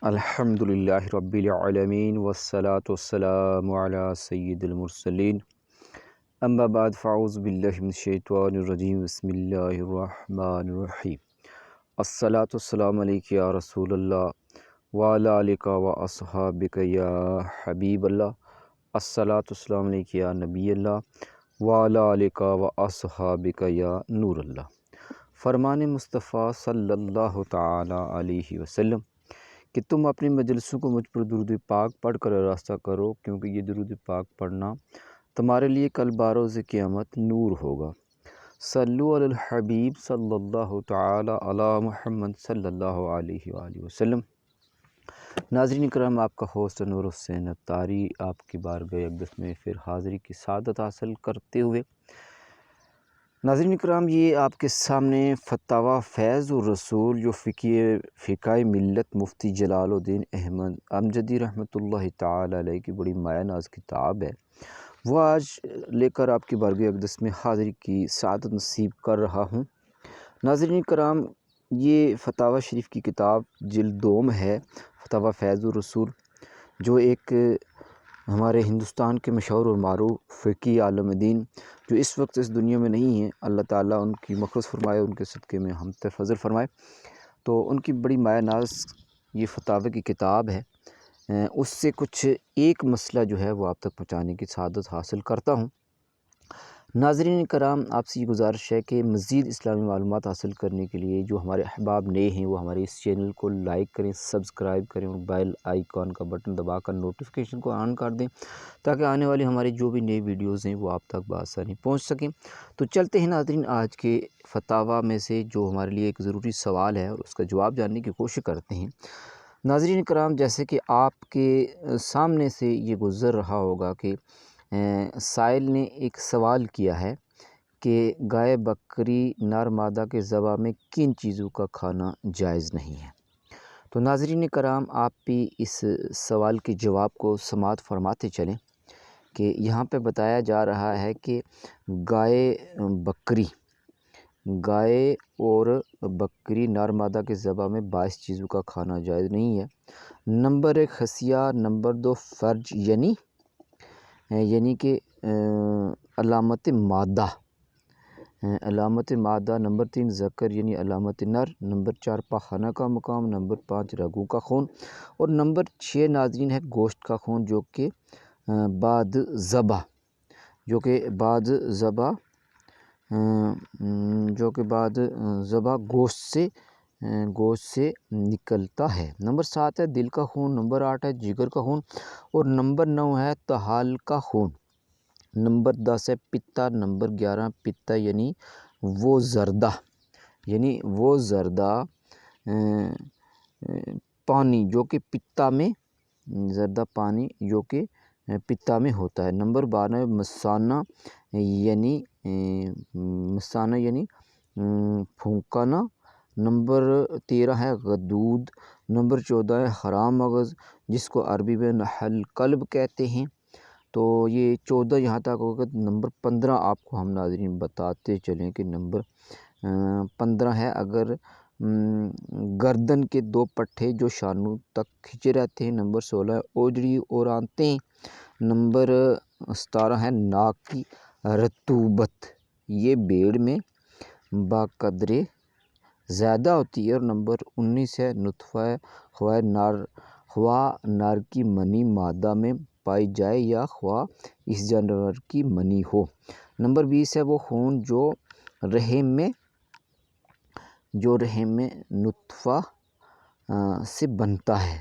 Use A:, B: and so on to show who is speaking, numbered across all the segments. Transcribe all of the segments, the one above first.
A: الحمدللہ رب العالمین والصلاة والسلام علی سید المرسلین اما بعد فاعوذ باللہ من الشیطان الرجیم بسم اللہ الرحمن الرحیم الصلاة والسلام علیک یا رسول اللہ وعلی آلک و اصحابک یا حبیب اللہ الصلاة والسلام علیک یا نبی اللہ وعلی آلک و اصحابک یا نور اللہ۔ فرمان مصطفیٰ صلی اللہ تعالی علیہ وسلم کہ تم اپنی مجلسوں کو مجھ پر درود پاک پڑھ کر راستہ کرو، کیونکہ یہ درود پاک پڑھنا تمہارے لیے کل بروز قیامت نور ہوگا۔ صلو علی الحبیب صلی اللہ تعالی علی محمد صلی اللہ علیہ وآلہ وسلم۔ ناظرین اکرام، آپ کا ہوسٹ نور حسین اتاری آپ کی بارگاہ اقدس میں پھر حاضری کی سعادت حاصل کرتے ہوئے، ناظرین اکرام، یہ آپ کے سامنے فتاویٰ فیض الرسول جو فقہ ملت مفتی جلال الدین احمد امجدی رحمۃ اللہ تعالی علیہ کی بڑی مایہ ناز کتاب ہے، وہ آج لے کر آپ کی بارگاہ اقدس میں حاضری کی سعادت نصیب کر رہا ہوں۔ ناظرین کرام، یہ فتاویٰ شریف کی کتاب جلد دوم ہے، فتاویٰ فیض الرسول، جو ایک ہمارے ہندوستان کے مشہور اور معروف فقی عالم دین جو اس وقت اس دنیا میں نہیں ہیں، اللہ تعالیٰ ان کی مغفرت فرمائے، ان کے صدقے میں ہم تہ فضل فرمائے، تو ان کی بڑی مایہ ناز یہ فتاوی کی کتاب ہے، اس سے کچھ ایک مسئلہ جو ہے وہ آپ تک پہنچانے کی سعادت حاصل کرتا ہوں۔ ناظرین کرام، آپ سے یہ گزارش ہے کہ مزید اسلامی معلومات حاصل کرنے کے لیے جو ہمارے احباب نئے ہیں وہ ہمارے اس چینل کو لائک کریں، سبسکرائب کریں اور بیل آئیکن کا بٹن دبا کر نوٹیفیکیشن کو آن کر دیں تاکہ آنے والی ہماری جو بھی نئی ویڈیوز ہیں وہ آپ تک بآسانی پہنچ سکیں۔ تو چلتے ہیں ناظرین، آج کے فتاویٰ میں سے جو ہمارے لیے ایک ضروری سوال ہے اور اس کا جواب جاننے کی کوشش کرتے ہیں۔ ناظرین کرام، جیسے کہ آپ کے سامنے سے یہ گزر رہا ہوگا کہ سائل نے ایک سوال کیا ہے کہ گائے بکری نر مادہ کے ذبح میں کن چیزوں کا کھانا جائز نہیں ہے۔ تو ناظرین کرام، آپ بھی اس سوال کے جواب کو سماعت فرماتے چلیں کہ یہاں پہ بتایا جا رہا ہے کہ گائے اور بکری نر مادہ کے ذبح میں 22 چیزوں کا کھانا جائز نہیں ہے۔ نمبر 1 خصیہ، نمبر 2 فرج یعنی کہ علامت مادہ، نمبر 3 ذکر یعنی علامت نر، نمبر 4 پاخانہ کا مقام، نمبر 5 رگوں کا خون، اور نمبر 6 ناظرین ہے گوشت کا خون جو کہ بعد ذبح گوشت سے نکلتا ہے۔ نمبر 7 ہے دل کا خون، نمبر 8 ہے جگر کا خون، اور نمبر 9 ہے طحال کا خون، نمبر 10 ہے پتا، نمبر 11 پتا یعنی وہ زردہ پانی جو کہ پتا میں ہوتا ہے، نمبر 12 مسانہ یعنی پھونکنا، نمبر 13 ہے غدود، نمبر 14 ہے حرام مغز جس کو عربی میں نحل قلب کہتے ہیں۔ تو یہ 14 یہاں تک ہوگا۔ نمبر 15 آپ کو ہم ناظرین بتاتے چلیں کہ نمبر 15 ہے اگر گردن کے 2 پٹھے جو شانوں تک کھنچے رہتے ہیں، نمبر 16 ہے اوجڑی اور آنتیں، نمبر 17 ہے ناک کی رطوبت، یہ بھیڑ میں بقدرے زیادہ ہوتی ہے، اور نمبر 19 ہے نطفہ خواہ نر کی منی مادہ میں پائی جائے یا خواہ اس جانور کی منی ہو، نمبر 20 ہے وہ خون جو رحم میں نطفہ سے بنتا ہے،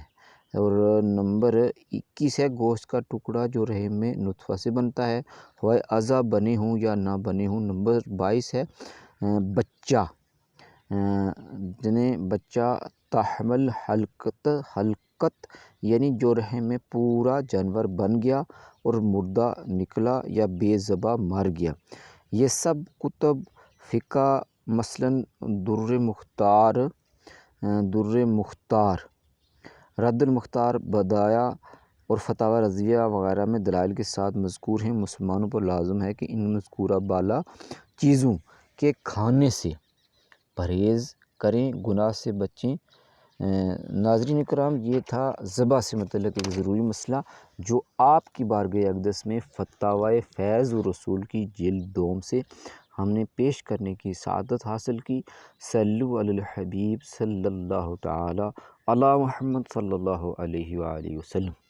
A: اور نمبر 21 ہے گوشت کا ٹکڑا جو رحم میں نطفہ سے بنتا ہے خواہ اعضا بنے ہوں یا نہ بنے ہوں، نمبر 22 ہے بچہ تحمل حلقت یعنی جو رحم میں پورا جانور بن گیا اور مردہ نکلا یا بے ذبح مر گیا۔ یہ سب کتب فقہ مثلاً در مختار، رد المختار، بدایع اور فتاویٰ رضویہ وغیرہ میں دلائل کے ساتھ مذکور ہیں۔ مسلمانوں پر لازم ہے کہ ان مذکورہ بالا چیزوں کے کھانے سے پرہیز کریں، گناہ سے بچیں، ناظرین کرام، یہ تھا ذبح سے متعلق ایک ضروری مسئلہ جو آپ کی بارگاہ اقدس میں فتاوی فیض و رسول کی جلد دوم سے ہم نے پیش کرنے کی سعادت حاصل کی۔ صلو علی الحبیب صلی اللہ تعالی علی محمد صلی اللہ علیہ وآلہ وسلم۔